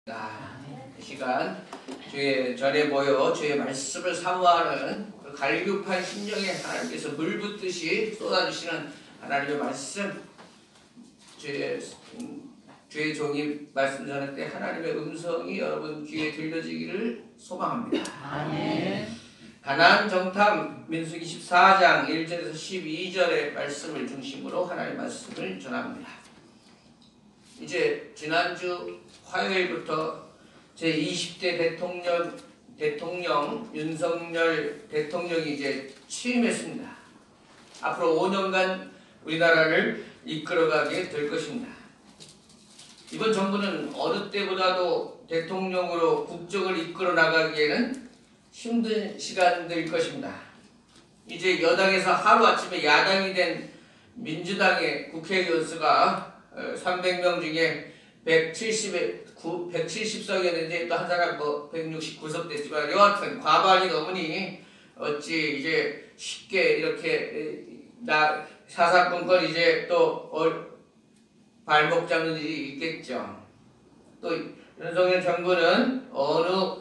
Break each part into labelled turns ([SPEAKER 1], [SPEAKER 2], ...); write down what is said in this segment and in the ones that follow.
[SPEAKER 1] 이 시간 주의 전에 모여 주의 말씀을 사모하는 그 갈급한 심령에 하나님께서 물 붓듯이 쏟아주시는 하나님의 말씀, 주의 종이 말씀 전할 때 하나님의 음성이 여러분 귀에 들려지기를 소망합니다.
[SPEAKER 2] 아멘.
[SPEAKER 1] 가나안 정탐 민수기 14장 1절에서 12절의 말씀을 중심으로 하나님의 말씀을 전합니다. 이제 지난주 화요일부터 제20대 대통령 윤석열 대통령이 이제 취임했습니다. 앞으로 5년간 우리나라를 이끌어가게 될 것입니다. 이번 정부는 어느 때보다도 대통령으로 국정을 이끌어 나가기에는 힘든 시간일 것입니다. 이제 여당에서 하루아침에 야당이 된 민주당의 국회의원 수가 300명 중에 170석이었는데 또 한 사람 169석 됐지만 여하튼 과반이 넘으니 어찌 이제 쉽게 이렇게 사사건건 이제 또 발목 잡는 일이 있겠죠. 또 윤석열 정부는 어느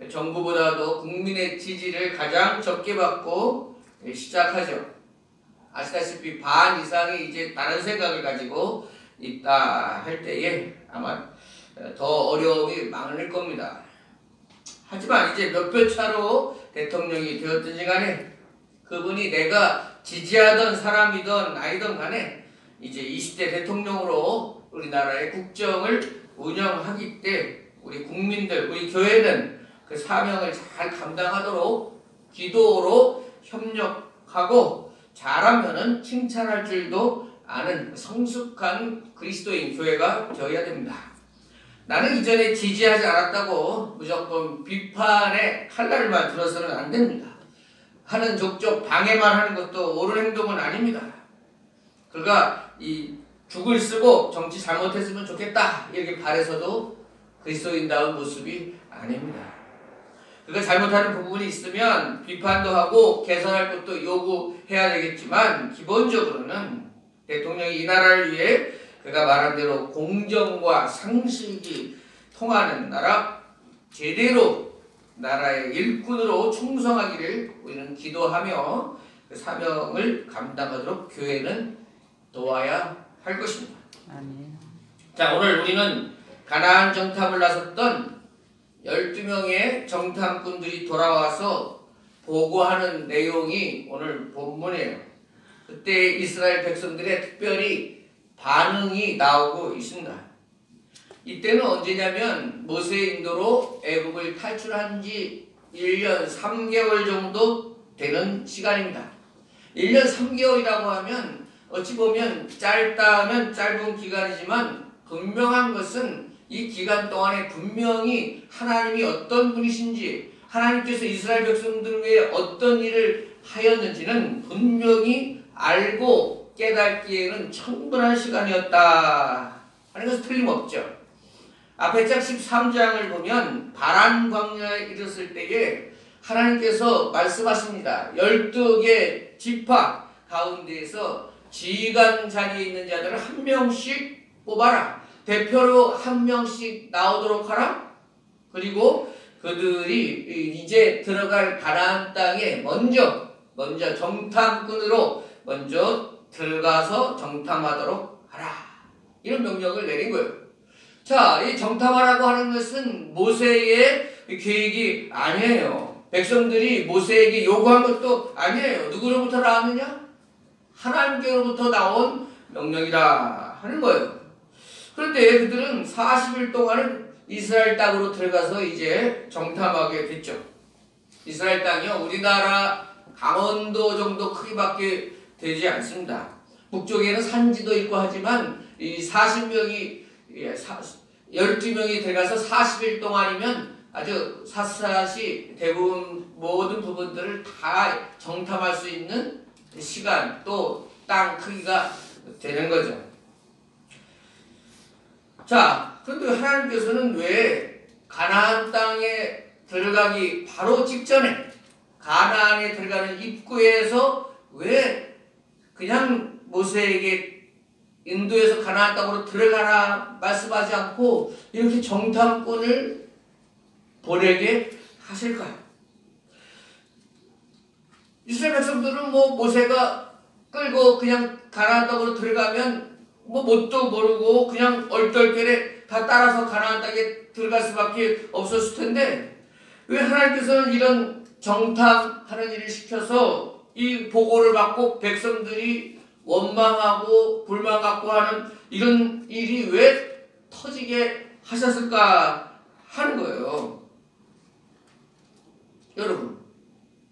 [SPEAKER 1] 정부보다도 국민의 지지를 가장 적게 받고 시작하죠. 아시다시피 반 이상이 이제 다른 생각을 가지고 있다 할 때에 아마 더 어려움이 많을 겁니다. 하지만 이제 몇 표 차로 대통령이 되었든지 간에 그분이 내가 지지하던 사람이든 아니든 간에 이제 20대 대통령으로 우리나라의 국정을 운영하기 때 우리 국민들, 우리 교회는 그 사명을 잘 감당하도록 기도로 협력하고 잘하면은 칭찬할 줄도 아는 성숙한 그리스도인 교회가 되어야 됩니다. 나는 이전에 지지하지 않았다고 무조건 비판의 칼날만 들어서는 안 됩니다. 하는 족족 방해만 하는 것도 옳은 행동은 아닙니다. 그가 이 죽을 쓰고 정치 잘못했으면 좋겠다 이렇게 바래서도 그리스도인다운 모습이 아닙니다. 그가 잘못하는 부분이 있으면 비판도 하고 개선할 것도 요구해야 되겠지만 기본적으로는 대통령이 이 나라를 위해 그가 말한 대로 공정과 상식이 통하는 나라, 제대로 나라의 일꾼으로 충성하기를 우리는 기도하며 그 사명을 감당하도록 교회는 도와야 할 것입니다.
[SPEAKER 2] 아멘.
[SPEAKER 1] 자, 오늘 우리는 가나안 정탐을 나섰던 12명의 정탐꾼들이 돌아와서 보고하는 내용이 오늘 본문이에요. 그때 이스라엘 백성들의 특별히 반응이 나오고 있습니다. 이때는 언제냐면 모세의 인도로 애국을 탈출한 지 1년 3개월 정도 되는 시간입니다. 1년 3개월이라고 하면 어찌 보면 짧다면 짧은 기간이지만 분명한 것은 이 기간 동안에 분명히 하나님이 어떤 분이신지 하나님께서 이스라엘 백성들 위해 어떤 일을 하였는지는 분명히 알고 깨닫기에는 충분한 시간이었다 하는 것은 틀림없죠. 앞에 장 13장을 보면 바란 광야에 이르렀을 때에 하나님께서 말씀하십니다. 12개 지파 가운데에서 지휘관 자리에 있는 자들을 한 명씩 뽑아라. 대표로 한 명씩 나오도록 하라. 그리고 그들이 이제 들어갈 가나안 땅에 먼저 정탐꾼으로 먼저 들어가서 정탐하도록 하라. 이런 명령을 내린 거예요. 자, 이 정탐하라고 하는 것은 모세의 계획이 아니에요. 백성들이 모세에게 요구한 것도 아니에요. 누구로부터 나왔느냐? 하나님께로부터 나온 명령이라 하는 거예요. 그런데 그들은 40일 동안은 이스라엘 땅으로 들어가서 이제 정탐하게 됐죠. 이스라엘 땅이요, 우리나라 강원도 정도 크기밖에 되지 않습니다. 북쪽에는 산지도 있고 하지만 이 12명이 들어가서 40일 동안이면 아주 샅샅이 대부분 모든 부분들을 다 정탐할 수 있는 시간 또 땅 크기가 되는 거죠. 자, 그런데 하나님께서는 왜 가나안 땅에 들어가기 바로 직전에 가나안에 들어가는 입구에서 왜 그냥 모세에게 인도에서 가나안 땅으로 들어가라 말씀하지 않고 이렇게 정탐꾼을 보내게 하실까요? 이스라엘 백성들은 뭐 모세가 끌고 그냥 가나안 땅으로 들어가면 뭐 뭣도 모르고 그냥 얼떨결에 다 따라서 가나안 땅에 들어갈 수밖에 없었을 텐데 왜 하나님께서는 이런 정탐하는 일을 시켜서 이 보고를 받고 백성들이 원망하고 불만 갖고 하는 이런 일이 왜 터지게 하셨을까 하는 거예요. 여러분,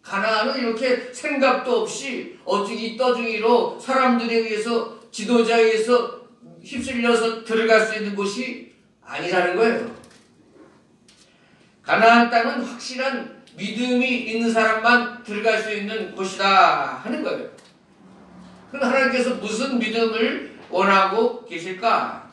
[SPEAKER 1] 가나안은 이렇게 생각도 없이 어중이 떠중이로 사람들에 의해서 지도자에 의해서 휩쓸려서 들어갈 수 있는 곳이 아니라는 거예요. 가나안 땅은 확실한 믿음이 있는 사람만 들어갈 수 있는 곳이다 하는 거예요. 그럼 하나님께서 무슨 믿음을 원하고 계실까?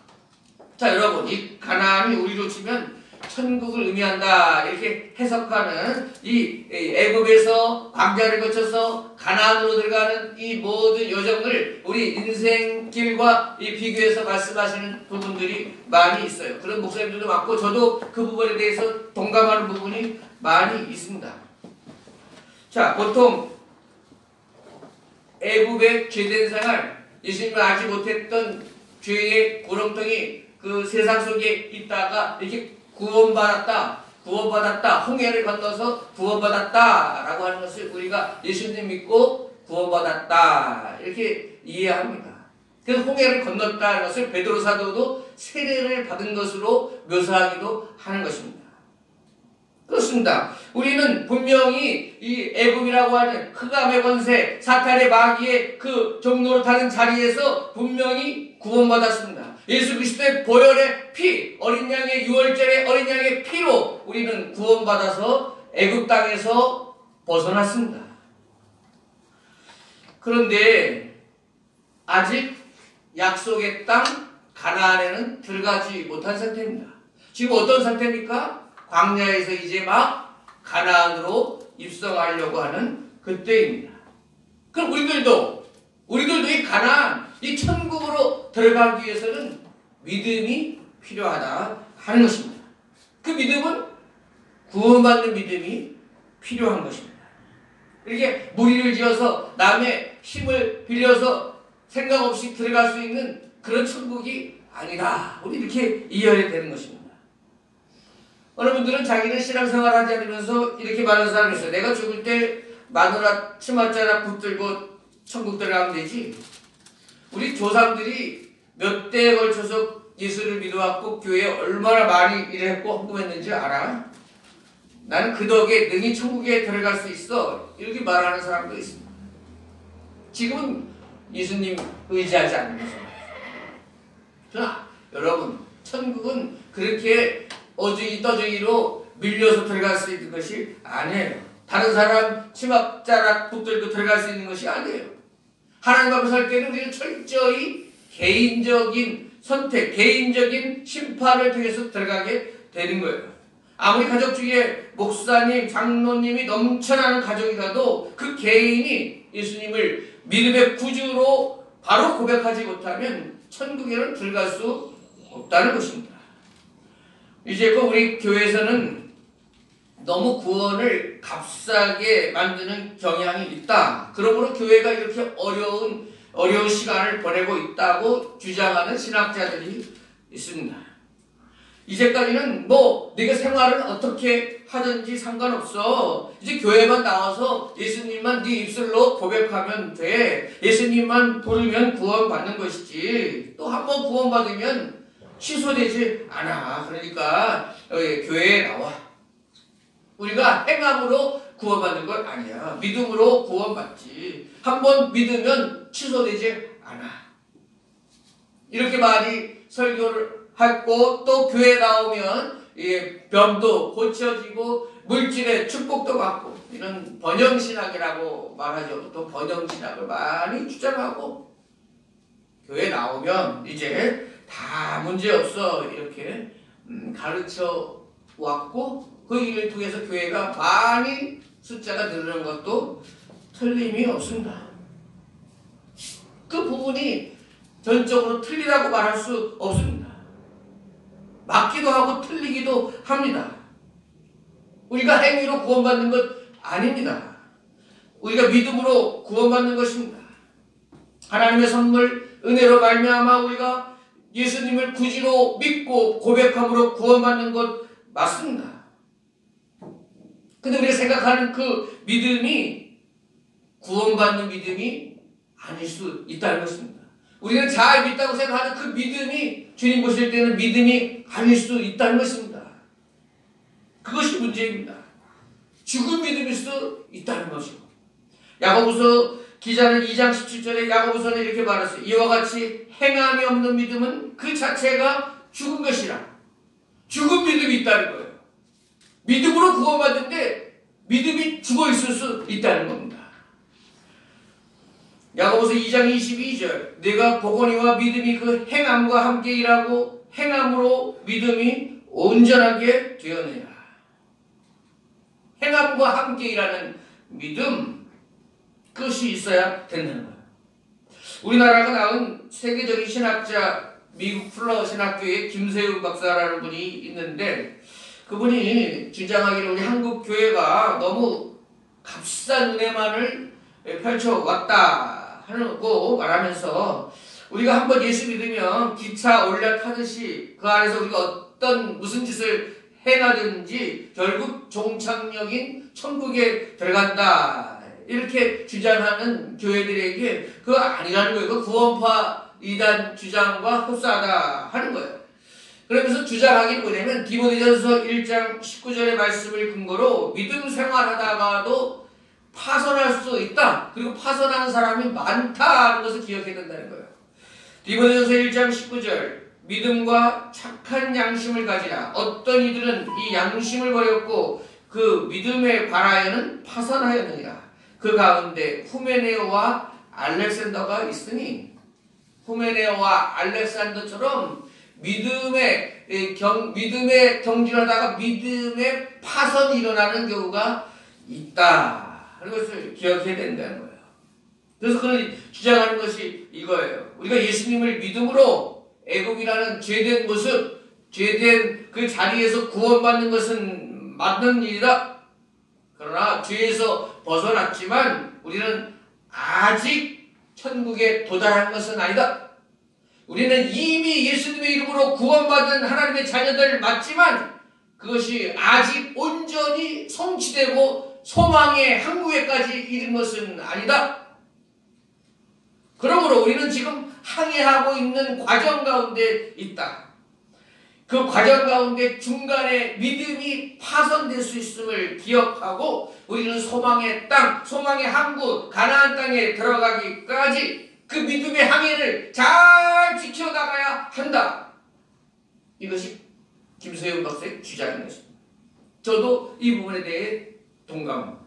[SPEAKER 1] 자, 여러분, 이 가나안이 우리로 치면 천국을 의미한다 이렇게 해석하는 이 애굽에서 광야를 거쳐서 가나안으로 들어가는 이 모든 여정을 우리 인생길과 이 비교해서 말씀하시는 부분들이 많이 있어요. 그런 목사님들도 많고 저도 그 부분에 대해서 동감하는 부분이 많이 있습니다. 자, 보통 애굽의 죄된 생활, 예수님을 알지 못했던 죄의 구렁텅이 그 세상 속에 있다가 이렇게 구원받았다, 홍해를 건너서 구원받았다라고 하는 것을 우리가 예수님 믿고 구원받았다 이렇게 이해합니다. 그래서 홍해를 건넜다는 것을 베드로 사도도 세례를 받은 것으로 묘사하기도 하는 것입니다. 그렇습니다. 우리는 분명히 이 애굽이라고 하는 흑암의 권세, 사탄의 마귀의 그 종로를 타는 자리에서 분명히 구원받았습니다. 예수 그리스도의 보혈의 피, 어린 양의 유월절의 어린 양의 피로 우리는 구원받아서 애굽 땅에서 벗어났습니다. 그런데 아직 약속의 땅 가나안에는 들어가지 못한 상태입니다. 지금 어떤 상태입니까? 광야에서 이제 막 가나안으로 입성하려고 하는 그때입니다. 그럼 우리들도 이 가나안, 이 천국으로 들어가기 위해서는 믿음이 필요하다 하는 것입니다. 그 믿음은 구원받는 믿음이 필요한 것입니다. 이렇게 무리를 지어서 남의 힘을 빌려서 생각 없이 들어갈 수 있는 그런 천국이 아니다. 우리 이렇게 이해해야 되는 것입니다. 어느 분들은 자기는 신앙생활 하지 않으면서 이렇게 말하는 사람이 있어요. 내가 죽을 때 마누라 치맛자락 붙들고 천국 들어가면 되지. 우리 조상들이 몇 대에 걸쳐서 예수를 믿어왔고 교회에 얼마나 많이 일했고 헌금했는지 알아? 나는 그 덕에 능히 천국에 들어갈 수 있어. 이렇게 말하는 사람도 있습니다. 지금은 예수님 의지하지 않으면서 여러분, 천국은 그렇게 어중이 떠중이로 밀려서 들어갈 수 있는 것이 아니에요. 다른 사람 치맛자락 붙들고 들어갈 수 있는 것이 아니에요. 하나님 앞에 설 때는 우리는 철저히 개인적인 선택, 개인적인 심판을 통해서 들어가게 되는 거예요. 아무리 가족 중에 목사님, 장로님이 넘쳐나는 가족이라도 그 개인이 예수님을 믿음의 구주로 바로 고백하지 못하면 천국에는 들어갈 수 없다는 것입니다. 이제 우리 교회에서는 너무 구원을 값싸게 만드는 경향이 있다. 그러므로 교회가 이렇게 어려운 시간을 보내고 있다고 주장하는 신학자들이 있습니다. 이제까지는 네가 생활을 어떻게 하든지 상관없어. 이제 교회만 나와서 예수님만 네 입술로 고백하면 돼. 예수님만 부르면 구원받는 것이지. 또 한 번 구원받으면 취소되지 않아. 그러니까 교회에 나와. 우리가 행함으로 구원받는 건 아니야. 믿음으로 구원받지. 한 번 믿으면 취소되지 않아. 이렇게 많이 설교를 하고 또 교회 나오면 병도 고쳐지고 물질의 축복도 받고 이런 번영신학이라고 말하죠. 또 번영신학을 많이 주장하고 교회 나오면 이제 다 문제없어 이렇게 가르쳐 왔고 그 일을 통해서 교회가 많이 숫자가 늘어나는 것도 틀림이 없습니다. 그 부분이 전적으로 틀리다고 말할 수 없습니다. 맞기도 하고 틀리기도 합니다. 우리가 행위로 구원받는 것 아닙니다. 우리가 믿음으로 구원받는 것입니다. 하나님의 선물 은혜로 말미암아 우리가 예수님을 구주로 믿고 고백함으로 구원받는 것 맞습니다. 근데 우리가 생각하는 그 믿음이 구원받는 믿음이 아닐 수 있다는 것입니다. 우리는 잘 믿다고 생각하는 그 믿음이 주님 보실 때는 믿음이 아닐 수 있다는 것입니다. 그것이 문제입니다. 죽은 믿음일 수 있다는 것이고, 야고보서 기자는 2장 17절에 야고보서는 이렇게 말했어요. 이와 같이 행함이 없는 믿음은 그 자체가 죽은 것이라. 죽은 믿음이 있다는 거예요. 믿음으로 구원받는데 믿음이 죽어 있을 수 있다는 겁니다. 야고보서 2장 22절 내가 보거니와 믿음이 그 행함과 함께 일하고 행함으로 믿음이 온전하게 되었느니라. 행함과 함께 일하는 믿음, 그것이 있어야 된다는 거예요. 우리나라가 낳은 세계적인 신학자, 미국 플러 신학교의 김세윤 박사라는 분이 있는데, 그분이 주장하기를 우리 한국 교회가 너무 값싼 은혜만을 펼쳐왔다 하고 말하면서, 우리가 한번 예수 믿으면 기차 올라타듯이 그 안에서 우리가 어떤 무슨 짓을 행하든지 결국 종착역인 천국에 들어간다, 이렇게 주장하는 교회들에게 그거 아니라는 거예요. 그 구원파 이단 주장과 흡사하다 하는 거예요. 그러면서 주장하기는 뭐냐면 디모데전서 1장 19절의 말씀을 근거로 믿음 생활하다가도 파선할 수 있다. 그리고 파선하는 사람이 많다는 것을 기억해야 된다는 거예요. 디모데전서 1장 19절 믿음과 착한 양심을 가지라. 어떤 이들은 이 양심을 버렸고 그 믿음에 관하여는 파선하였느니라. 그 가운데 후메네오와 알렉산더가 있으니, 후메네오와 알렉산더처럼 믿음에 경진하다가 믿음에 파선이 일어나는 경우가 있다 하는 것을 기억해야 된다는 거예요. 그래서 그는 주장하는 것이 이거예요. 우리가 예수님을 믿음으로 애굽이라는 죄된 모습, 죄된 그 자리에서 구원받는 것은 맞는 일이다. 그러나 죄에서 벗어났지만 우리는 아직 천국에 도달한 것은 아니다. 우리는 이미 예수님의 이름으로 구원받은 하나님의 자녀들 맞지만 그것이 아직 온전히 성취되고 소망의 항구에까지 이른 것은 아니다. 그러므로 우리는 지금 항해하고 있는 과정 가운데 있다. 그 과정 가운데 중간에 믿음이 파손될 수 있음을 기억하고 우리는 소망의 땅, 소망의 항구, 가나안 땅에 들어가기까지 그 믿음의 항해를 잘 지켜나가야 한다. 이것이 김세윤 박사의 주장인 것입니다. 저도 이 부분에 대해 동감합니다.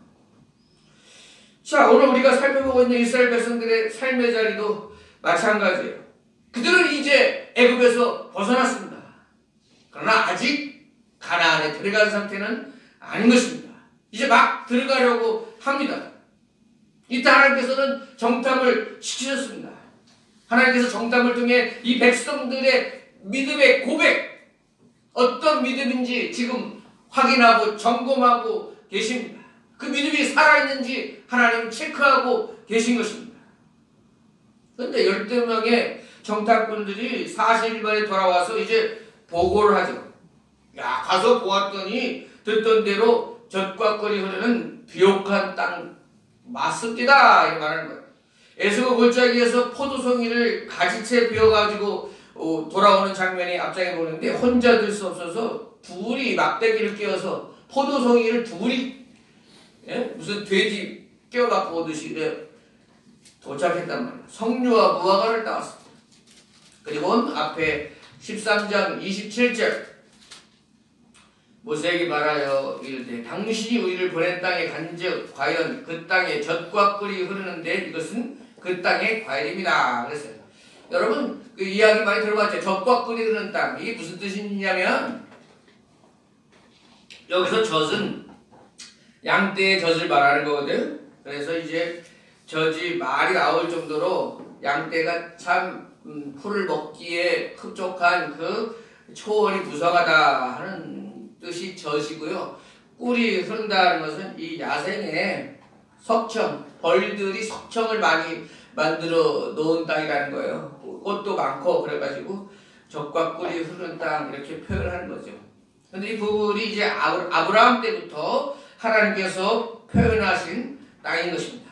[SPEAKER 1] 자, 오늘 우리가 살펴보고 있는 이스라엘 백성들의 삶의 자리도 마찬가지예요. 그들은 이제 애굽에서 벗어났습니다. 그러나 아직 가나안에 들어간 상태는 아닌 것입니다. 이제 막 들어가려고 합니다. 이때 하나님께서는 정탐을 시키셨습니다. 하나님께서 정탐을 통해 이 백성들의 믿음의 고백, 어떤 믿음인지 지금 확인하고 점검하고 계십니다. 그 믿음이 살아있는지 하나님은 체크하고 계신 것입니다. 그런데 12명의 정탐꾼들이 40일 만에 돌아와서 이제 보고를 하죠. 야, 가서 보았더니 듣던 대로 젖과 꿀이 흐르는 비옥한 땅 맞습니다, 이렇게 말하는 거예요. 에스고 골짜기에서 포도송이를 가지채 베어가지고 돌아오는 장면이 앞장에 보는데 혼자 들 수 없어서 둘이 막대기를 끼워서 포도송이를 둘이 무슨 돼지 끼워갖고 오듯이 도착했단 말이에요. 석류와 무화과를 따왔습니다. 그리고 앞에 13장 27절 모세에게 말하여 이르되 당신이 우리를 보낸 땅에 간즉 과연 그 땅에 젖과 꿀이 흐르는데 이것은 그 땅의 과일입니다. 그랬어요. 여러분 그 이야기 많이 들어봤죠. 젖과 꿀이 흐르는 땅, 이게 무슨 뜻이냐면 여기서 젖은 양떼의 젖을 말하는 거거든. 그래서 이제 젖이 말이 나올 정도로 양떼가 참 풀을 먹기에 흡족한 그 초원이 부성하다 하는 뜻이 젖이고요. 꿀이 흐른다는 것은 이 야생의 석청, 벌들이 석청을 많이 만들어 놓은 땅이라는 거예요. 꽃도 많고 그래가지고 젖과 꿀이 흐르는 땅 이렇게 표현하는 거죠. 근데 이 부분이 이제 아브라함 때부터 하나님께서 표현하신 땅인 것입니다.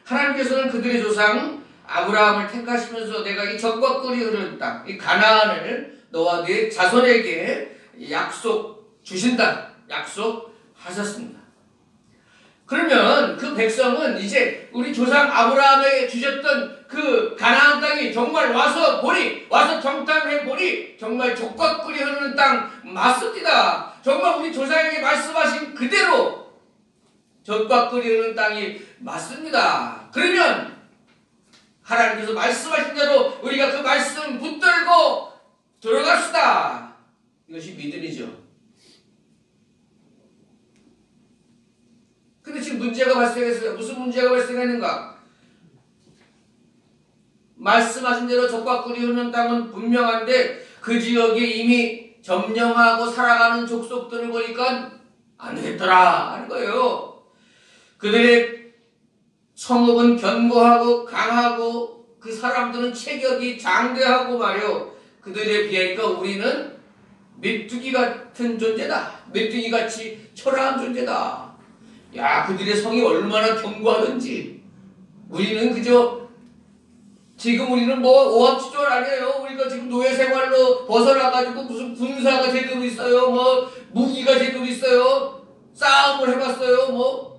[SPEAKER 1] 하나님께서는 그들의 조상 아브라함을 택하시면서 내가 이 젖과 꿀이 흐르는 땅, 이 가나안을 너와 네 자손에게 약속 주신다. 약속하셨습니다. 그러면 그 백성은 이제 우리 조상 아브라함에게 주셨던 그 가나안 땅이 정말 와서 정탐해 보니 정말 젖과 꿀이 흐르는 땅 맞습니다. 정말 우리 조상에게 말씀하신 그대로 젖과 꿀이 흐르는 땅이 맞습니다. 그러면 하나님께서 말씀하신 대로 우리가 그 말씀 붙들고 들어갑시다. 이것이 믿음이죠. 근데 지금 문제가 발생했어요. 무슨 문제가 발생했는가? 말씀하신 대로 젖과 꿀이 흐르는 땅은 분명한데 그 지역에 이미 점령하고 살아가는 족속들을 보니까 안 되겠더라 하는 거예요. 그들의 성읍은 견고하고 강하고 그 사람들은 체격이 장대하고 말이요. 그들에 비하니까 우리는 메뚜기 같은 존재다. 메뚜기같이 초라한 존재다. 야, 그들의 성이 얼마나 견고하던지. 우리는 그저 지금 우리는 뭐 오합지졸 아니에요. 우리가 지금 노예생활로 벗어나가지고 무슨 군사가 제대로 있어요. 뭐 무기가 제대로 있어요. 싸움을 해봤어요.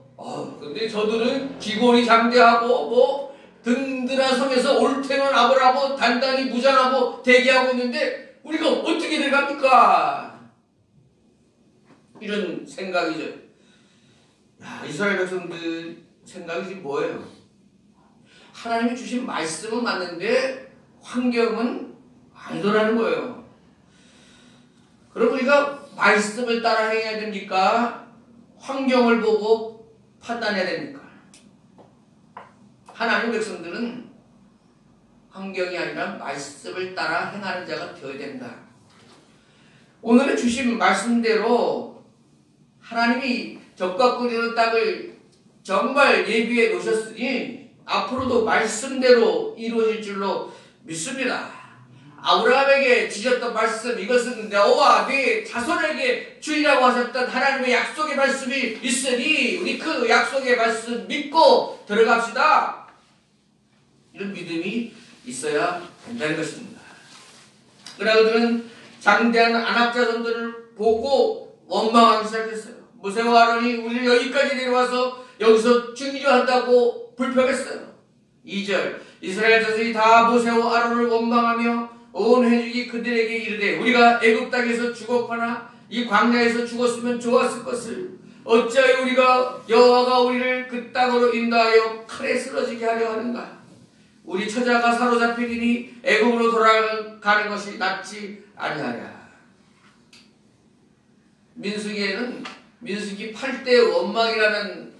[SPEAKER 1] 근데 저들은 기골이 장대하고 뭐 든든한 성에서 옳테는 아브라하고 단단히 무장하고 대기하고 있는데 우리가 어떻게 들어갑니까? 이런 생각이죠. 야, 이스라엘 백성들 생각이 지금 뭐예요? 하나님이 주신 말씀은 맞는데 환경은 아니더라는 거예요. 그럼 우리가 말씀을 따라 해야 됩니까? 환경을 보고 판단해야 됩니까? 하나님 백성들은 환경이 아니라 말씀을 따라 행하는 자가 되어야 된다. 오늘의 주신 말씀대로 하나님이 젖과 꿀이는 땅을 정말 예비해 놓으셨으니 앞으로도 말씀대로 이루어질 줄로 믿습니다. 아브라함에게 주셨던 말씀, 이것은 너와 네 자손에게 주리라고 하셨던 하나님의 약속의 말씀이 있으니 우리 그 약속의 말씀 믿고 들어갑시다. 이런 믿음이 있어야 된다는 것입니다. 그러나 그들은 장대한 안악자손들을 보고 원망하기 시작했어요. 모세와 아론이 우리를 여기까지 데려와서 여기서 중요한다고 불평했어요. 2절 이스라엘 자손이 다 모세와 아론을 원망하며 온 회중이 그들에게 이르되 우리가 애굽 땅에서 죽었거나 이 광야에서 죽었으면 좋았을 것을 어찌하여 우리가 여호와가 우리를 그 땅으로 인도하여 칼에 쓰러지게 하려 하는가? 우리 처자가 사로잡히리니 애굽으로 돌아가는 것이 낫지 아니하랴. 민수기에는 민수기 8대 원망이라는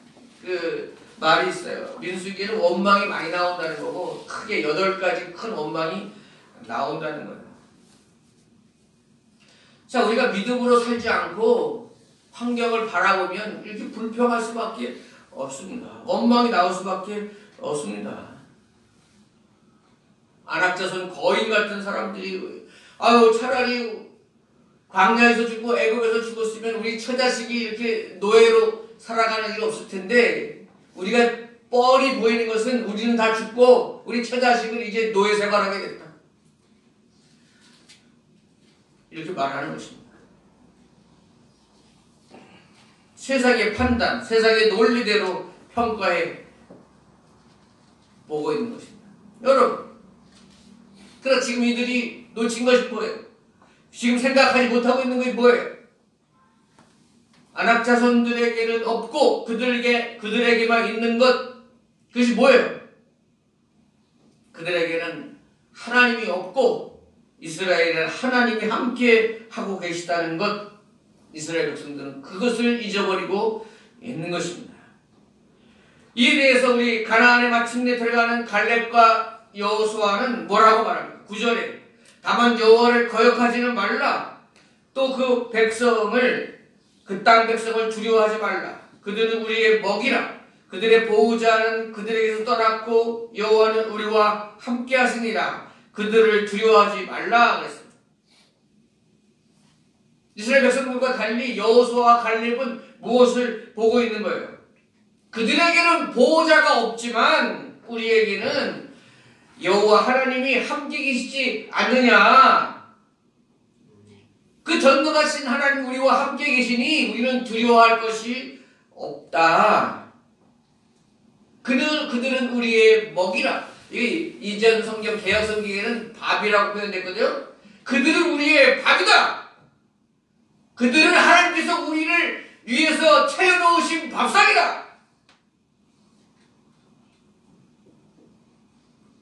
[SPEAKER 1] 그 말이 있어요. 민수기에는 원망이 많이 나온다는 거고 크게 8가지 큰 원망이 나온다는 거예요. 자, 우리가 믿음으로 살지 않고 환경을 바라보면 이렇게 불평할 수밖에 없습니다. 원망이 나올 수밖에 없습니다. 안악자손 거인 같은 사람들이 차라리 광야에서 죽고 애굽에서 죽었으면 우리 처자식이 이렇게 노예로 살아가는 일 없을 텐데 우리가 뻔히 보이는 것은 우리는 다 죽고 우리 처자식은 이제 노예 생활하게 됐다. 이렇게 말하는 것입니다. 세상의 판단, 세상의 논리대로 평가해 보고 있는 것입니다. 여러분, 그러나 지금 이들이 놓친 것이 뭐예요? 지금 생각하지 못하고 있는 것이 뭐예요? 안악자손들에게는 없고 그들에게만 있는 것, 그것이 뭐예요? 그들에게는 하나님이 없고 이스라엘은 하나님이 함께 하고 계시다는 것, 이스라엘 백성들은 그것을 잊어버리고 있는 것입니다. 이에 대해서 우리 가나안에 마침내 들어가는 갈렙과 여호수아는 뭐라고 말합니까? 9절에 다만 여호와를 거역하지는 말라. 또 그 백성을 그 땅 백성을 두려워하지 말라. 그들은 우리의 먹이라. 그들의 보호자는 그들에게서 떠났고 여호와는 우리와 함께 하시니라. 그들을 두려워하지 말라 그랬습니다. 이스라엘 백성들과 달리 여호수아와 갈렙은 무엇을 보고 있는 거예요? 그들에게는 보호자가 없지만 우리에게는 여호와 하나님이 함께 계시지 않느냐. 그 전능하신 하나님 우리와 함께 계시니 우리는 두려워할 것이 없다. 그들은 우리의 먹이라. 이게 이전 성경 개역 성경에는 밥이라고 표현됐거든요. 그들은 우리의 밥이다. 그들은 하나님께서 우리를 위해서 차려놓으신 밥상이다.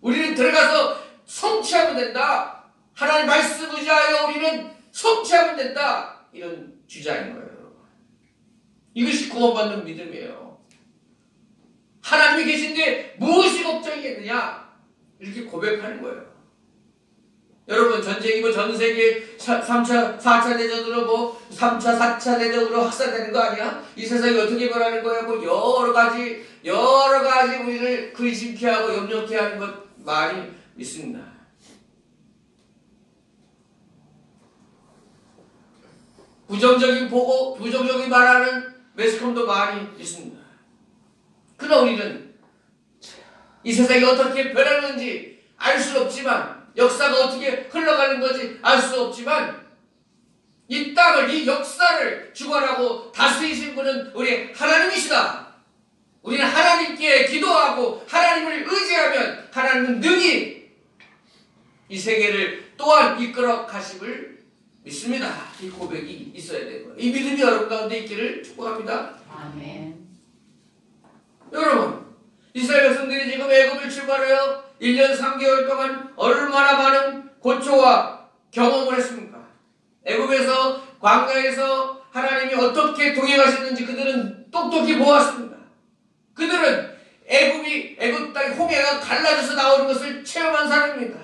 [SPEAKER 1] 우리는 들어가서 성취하면 된다. 하나님 말씀 의지하여 우리는 성취하면 된다. 이런 주장인 거예요. 이것이 구원받는 믿음이에요. 하나님이 계신데 무엇이 걱정이겠느냐? 이렇게 고백하는 거예요. 여러분 전쟁이 뭐 전 세계 3차, 4차 대전으로 뭐 3차, 4차 대전으로 확산되는 거 아니야? 이 세상이 어떻게 변하는 거야? 뭐 여러 가지 우리를 근심케 하고 염려케 하는 것 많이 있습니다. 부정적인 보고 부정적인 말하는 매스컴도 많이 있습니다. 그러나 우리는 이 세상이 어떻게 변하는지 알 수 없지만 역사가 어떻게 흘러가는 건지 알 수 없지만 이 땅을 이 역사를 주관하고 다스리신 분은 우리 하나님이시다. 우리는 하나님께 기도하고 하나님을 의지하면 하나님은 능히 이 세계를 또한 이끌어 가심을 믿습니다. 이 고백이 있어야 되고요. 이 믿음이 여러분 가운데 있기를 축복합니다.
[SPEAKER 2] 아멘.
[SPEAKER 1] 여러분, 이스라엘 백성들이 지금 애굽을 출발하여 1년 3개월 동안 얼마나 많은 고초와 경험을 했습니까? 애굽에서 광야에서 하나님이 어떻게 동행하셨는지 그들은 똑똑히 보았습니다. 그들은 애굽 땅 홍해가 갈라져서 나오는 것을 체험한 사람입니다.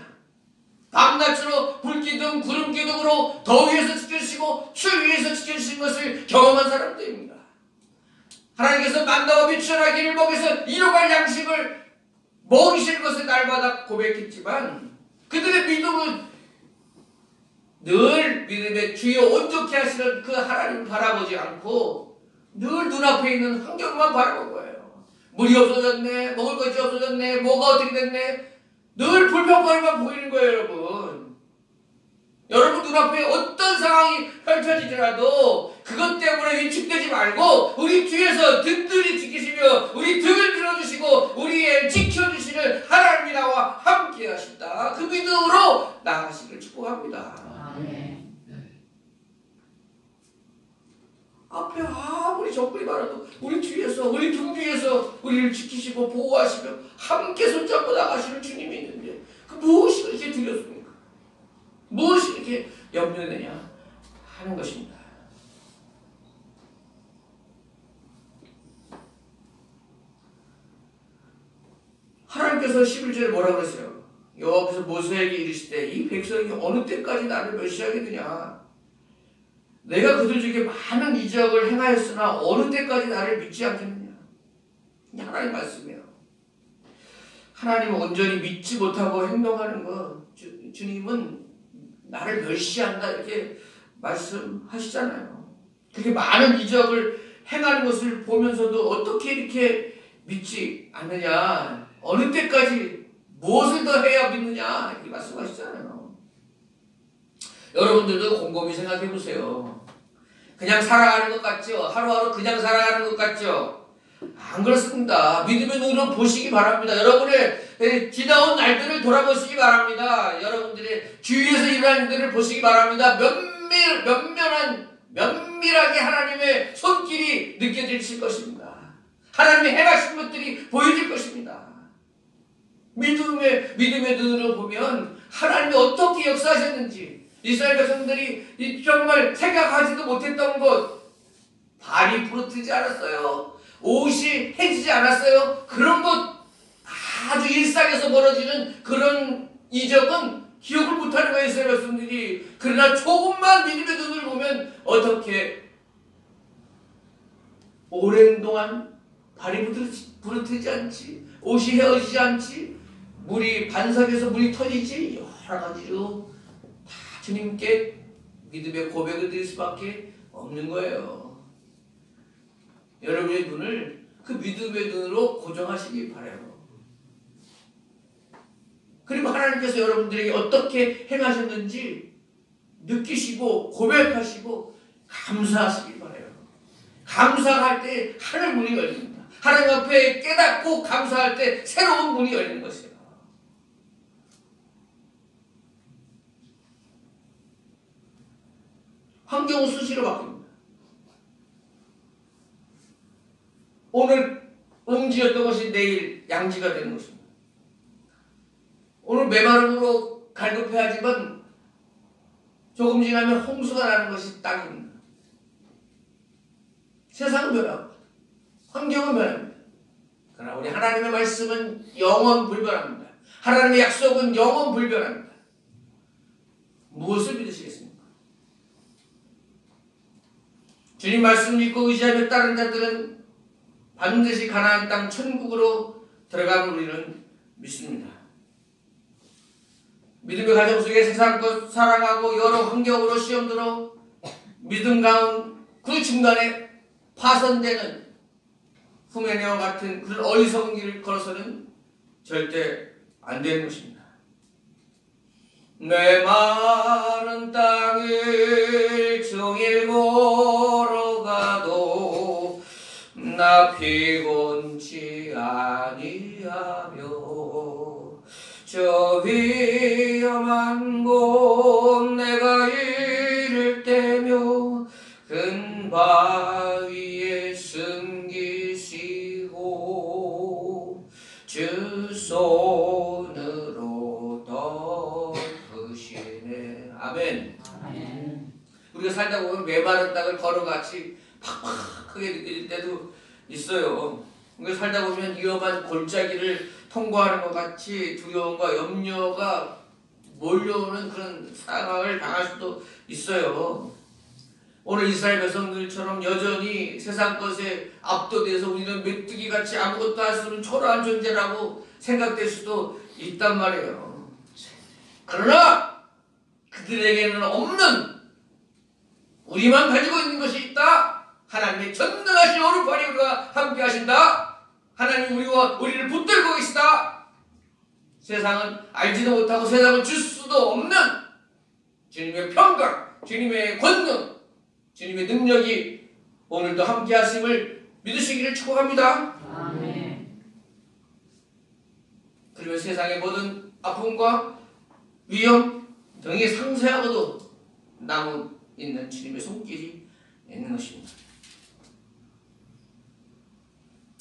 [SPEAKER 1] 밤낮으로 불기둥 구름기둥으로 더위에서 지켜주시고 추위에서 지켜주신 것을 경험한 사람들입니다. 하나님께서 만나와 빛이나 길을 먹여서 일용할 양식을 먹이실 것을 날마다 고백했지만 그들의 믿음은 늘 믿음의 주여 온전케 하시는 그 하나님을 바라보지 않고 늘 눈앞에 있는 환경만 바라본 거예요. 물이 없어졌네, 먹을 것이 없어졌네, 뭐가 어떻게 됐네, 늘 불평불만 보이는 거예요. 여러분 눈앞에 어떤 상황이 펼쳐지더라도 그것 때문에 위축되지 말고 우리 뒤에서 든든히 지키시며 우리 등을 밀어주시고 우리의 지켜주시는 하나님이 나와 함께 하신다. 그 믿음으로 나가시길 축복합니다.
[SPEAKER 2] 아멘.
[SPEAKER 1] 앞에 아무리 적군이 많아도 우리 뒤에서 우리 등 뒤에서 우리를 지키시고 보호하시며 함께 손잡고 나가시는 주님이 있는데 그 무엇이 그렇게 두렵습니까? 무엇이 이렇게 염려되냐 하는 것입니다. 하나님께서 11절에 뭐라고 그랬어요? 여호와께서 모세에게 이르시되 이 백성이 어느 때까지 나를 멸시하겠느냐? 내가 그들 중에 많은 이적을 행하였으나 어느 때까지 나를 믿지 않겠느냐? 하나님 말씀이에요. 하나님을 온전히 믿지 못하고 행동하는 것, 주님은 나를 멸시한다 이렇게 말씀하시잖아요. 그렇게 많은 이적을 행하는 것을 보면서도 어떻게 이렇게 믿지 않느냐, 어느 때까지 무엇을 더 해야 믿느냐 이렇게 말씀하시잖아요. 여러분들도 곰곰이 생각해 보세요. 그냥 살아가는 것 같죠? 하루하루 그냥 살아가는 것 같죠? 안 그렇습니다. 믿음의 눈으로 보시기 바랍니다. 여러분의 지나온 날들을 돌아보시기 바랍니다. 여러분들의 주위에서 일어나는 일들을 보시기 바랍니다. 면밀하게 하나님의 손길이 느껴질 것입니다. 하나님이 행하신 것들이 보여질 것입니다. 믿음의 눈으로 보면 하나님이 어떻게 역사하셨는지, 이스라엘 백성들이 정말 생각하지도 못했던 것, 발이 부러뜨지 않았어요. 옷이 해지지 않았어요. 그런 것 아주 일상에서 벌어지는 그런 이적은 기억을 못하는 거예요, 이스라엘 백성들이. 그러나 조금만 믿음의 눈을 보면 어떻게 오랜 동안 발이 부르트지 않지, 옷이 헤어지지 않지, 물이 반석에서 물이 터지지, 여러 가지로 다 주님께 믿음의 고백을 드릴 수밖에 없는 거예요. 여러분의 눈을 그 믿음의 눈으로 고정하시기 바라요. 그리고 하나님께서 여러분들에게 어떻게 행하셨는지 느끼시고 고백하시고 감사하시기 바라요. 감사할 때 하늘 문이 열립니다. 하나님 앞에 깨닫고 감사할 때 새로운 문이 열리는 것이에요. 환경은 수시로 바뀝니다. 오늘 음지였던 것이 내일 양지가 되는 것입니다. 오늘 메마름으로 갈급해야지만 조금 지나면 홍수가 나는 것이 땅입니다. 세상은 변합니다. 환경은 변합니다. 그러나 우리 하나님의 말씀은 영원 불변합니다. 하나님의 약속은 영원 불변합니다. 무엇을 믿으시겠습니까? 주님 말씀 믿고 의지하며 따른 자들은 반드시 가나안 땅 천국으로 들어가는 우리는 믿습니다. 믿음의 가정 속에 세상 것 사랑하고 여러 환경으로 시험들어 믿음 가운 그 중간에 파손되는 후메네와 같은 그런 어리석은 길을 걸어서는 절대 안 되는 것입니다. 내 마른 땅을 종일 걸어가도 나 피곤치 아니하며 저 위험한 곳 내가 이를 때며 큰 바위에 숨기시고 주 손으로 덮으시네. 아멘. 아멘. 우리가 살다 보면 메마른 땅을 걸어같이 팍팍하게 느낄 때도 있어요. 우리가 살다 보면 위험한 골짜기를 통과하는 것 같이 두려움과 염려가 몰려오는 그런 상황을 당할 수도 있어요. 오늘 이스라엘 백성들처럼 여전히 세상 것에 압도돼서 우리는 메뚜기같이 아무것도 할 수 없는 초라한 존재라고 생각될 수도 있단 말이에요. 그러나 그들에게는 없는, 우리만 가지고 있는 것이 있다. 하나님의 전능하신 오른팔이 우리와 함께 하신다. 하나님 우리를 붙들고 계시다. 세상은 알지도 못하고 세상을 줄 수도 없는 주님의 평강, 주님의 권능, 주님의 능력이 오늘도 함께 하심을 믿으시기를 축복합니다. 아멘. 그러면 세상의 모든 아픔과 위험 등이 상쇄하고도 남아 있는 주님의 손길이 있는 것입니다.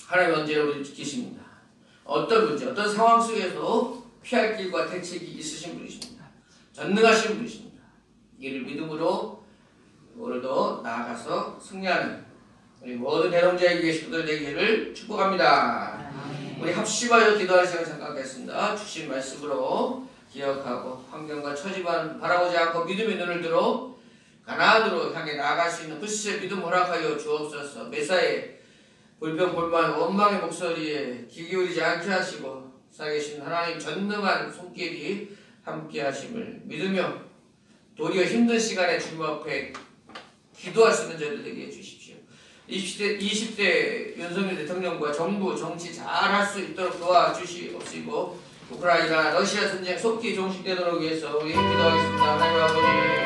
[SPEAKER 1] 하나님 언제나 우리를 지키십니다. 어떤 문제, 어떤 상황 속에서 피할 길과 대책이 있으신 분이십니다. 전능하신 분이십니다. 이를 믿음으로 오늘도 나아가서 승리하는 우리 모든 대동자에게 식구들 되기를 축복합니다. 우리 합심하여 기도하는 시간 잠깐 갖겠습니다. 주신 말씀으로 기억하고 환경과 처지만 바라보지 않고 믿음의 눈을 들어 가나안으로 향해 나아갈 수 있는 불시의 믿음 허락하여 주옵소서. 매사에 불평불만 원망의 목소리에 귀 기울이지 않게 하시고 살아계신 하나님 전능한 손길이 함께 하심을 믿으며 도리어 힘든 시간에 주님 앞에 기도할 수 있는 저희들 되게 해주십시오. 20대 윤석열 대통령과 정부 정치 잘 할 수 있도록 도와주시옵시고 우크라이나 러시아 전쟁 속히 종식되도록 위해서 우리 기도하겠습니다. 하나님 아버지